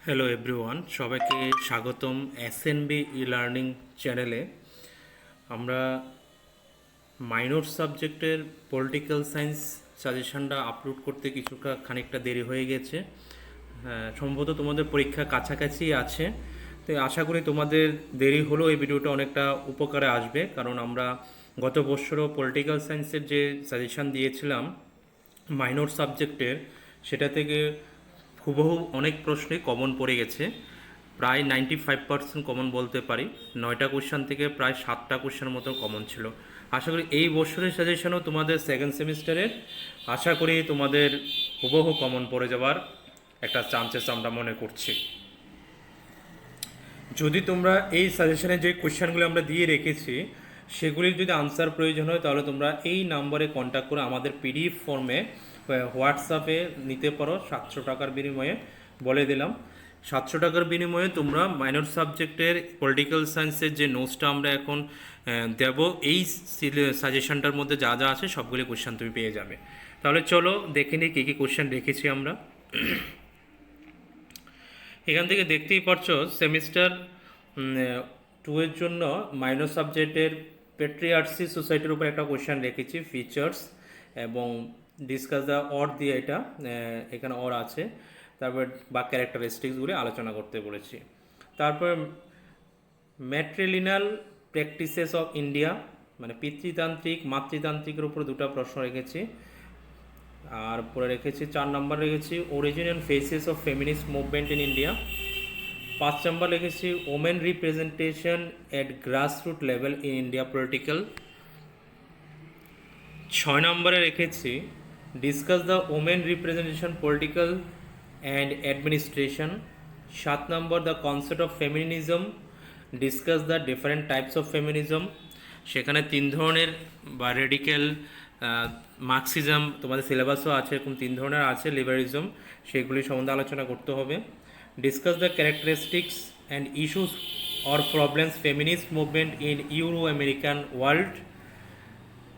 Hello everyone, সবাইকে স্বাগতম SNB e learning চ্যানেলে। আমরা মাইনর সাবজেক্টের পলিটিক্যাল সায়েন্স সাজেশনটা আপলোড করতে খানিকটা দেরি হয়ে গেছে। সম্ভবত তোমাদের পরীক্ষা কাছাকাছি আছে, তো আশা করি তোমাদের দেরি হলেও এই ভিডিওটা অনেকটা উপকারে আসবে, কারণ আমরা গত বছরও পলিটিক্যাল সায়েন্সের যে সাজেশন দিয়েছিলাম মাইনর সাবজেক্টের, সেটা থেকে হুবহু অনেক প্রশ্নই কমন পড়ে গেছে। প্রায় 95% কমন বলতে পারি। 9টা কোশ্চেন থেকে প্রায় 7টা কোশ্চেন মতো কমন ছিল। আশা করি এই বছরের সাজেশনও তোমাদের সেকেন্ড সেমিস্টারের আশা করি তোমাদের হুবহু কমন পড়ে যাওয়ার একটা চান্সেস আমরা মনে করছি। যদি তোমরা এই সাজেশনে যে কোশ্চেনগুলো আমরা দিয়ে রেখেছি সেগুলির যদি আনসার প্রয়োজন হয়, তাহলে তোমরা এই নাম্বারে কন্ট্যাক্ট করে আমাদের পিডিএফ ফর্মে হোয়াটসঅ্যাপে নিতে পারো 700 টাকার বিনিময়ে। বলে দিলাম, 700 টাকার বিনিময়ে তোমরা মাইনর সাবজেক্টের পলিটিক্যাল সায়েন্সের যে নোটসটা আমরা এখন দেব, এই সাজেশনটার মধ্যে যা যা আছে সবগুলি কোশ্চেন তুমি পেয়ে যাবে। তাহলে চলো দেখে নিই কী কী কোশ্চেন রেখেছি আমরা। এখান থেকে দেখতেই পারছো সেমিস্টার 2 এর জন্য মাইনর সাবজেক্টের পেট্রিয়ার্সি সোসাইটির উপর একটা কোশ্চেন রেখেছি, ফিচার্স এবং ডিসকাস দ্য অর দিয়ে এটা এখানে অর আছে, তারপর বা ক্যারেক্টারিস্টিক্সগুলি আলোচনা করতে বলেছি। তারপর ম্যাট্রিলিনাল প্র্যাকটিসেস অফ ইন্ডিয়া, মানে পিতৃতান্ত্রিক মাতৃতান্ত্রিকের উপর দুটো প্রশ্ন রেখেছি। আর পরে রেখেছি 4 নম্বর রেখেছি origin and faces of feminist movement in India. 5 নম্বর রেখেছি women representation at grassroot level in India political. 6 নম্বরে রেখেছি discuss the women representation political and administration. 7 number the concept of feminism, discuss the different types of feminism. সেখানে 3 ধরনের বা radical, Marxism, তোমাদের সিলেবাসও আছে, এরকম 3 ধরনের আছে, লিবারিজম, সেগুলি সম্বন্ধে আলোচনা করতে হবে। Discuss the characteristics and issues or problems feminist movement in Euro American world.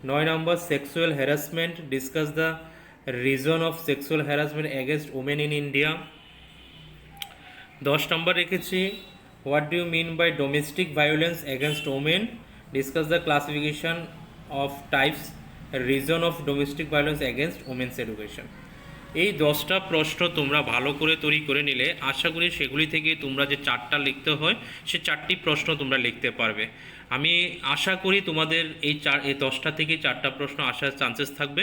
9 number sexual harassment, discuss the reason of sexual harassment against women in India. 10 number রেখেছি what do you mean by domestic violence against women, discuss the classification of types, reason of domestic violence against women's education. এই 10টা প্রশ্ন তোমরা ভালো করে তৈরি করে নিলে আশা করি সেগুলি থেকে তোমরা যে 4টা লিখতে হয় সে 4টি প্রশ্ন তোমরা লিখতে পারবে। আমি আশা করি তোমাদের এই 10টা থেকে 4টা প্রশ্ন আসার চান্সেস থাকবে।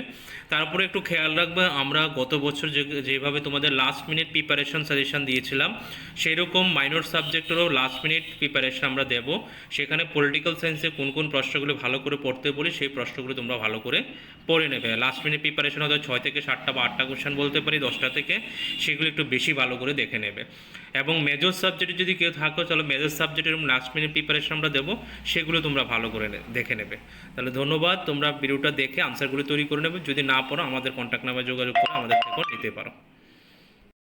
তারপরে একটু খেয়াল রাখবে, আমরা গত বছর যেভাবে তোমাদের লাস্ট মিনিট প্রিপারেশন সাজেশন দিয়েছিলাম, সেই রকম মাইনর সাবজেক্টেরও লাস্ট মিনিট প্রিপারেশন আমরা দেব। সেখানে পলিটিক্যাল সায়েন্সে কোন কোন প্রশ্নগুলো ভালো করে পড়তে বলি সেই প্রশ্নগুলো তোমরা ভালো করে পড়ে নেবে। লাস্ট মিনিট প্রিপারেশন হয়তো 6 থেকে 7টা বা 8টা কোশ্চেন বলতে পারি 10টা থেকে, সেগুলো একটু বেশি ভালো করে দেখে নেবে। এবং মেজর সাবজেক্টে যদি কেউ থাকো, চলো মেজর সাবজেক্টের লাস্ট মিনিট প্রিপারেশন আমরা দেবো, সেগুলো তোমরা ভালো করে দেখে নেবে। তাহলে ধন্যবাদ, তোমরা ভিডিওটা দেখে আনসারগুলো তৈরি করে নেবে। যদি না পারো আমাদের কন্ট্যাক্ট নাম্বারে যোগাযোগ করে আমাদের থেকে নিতে পারো।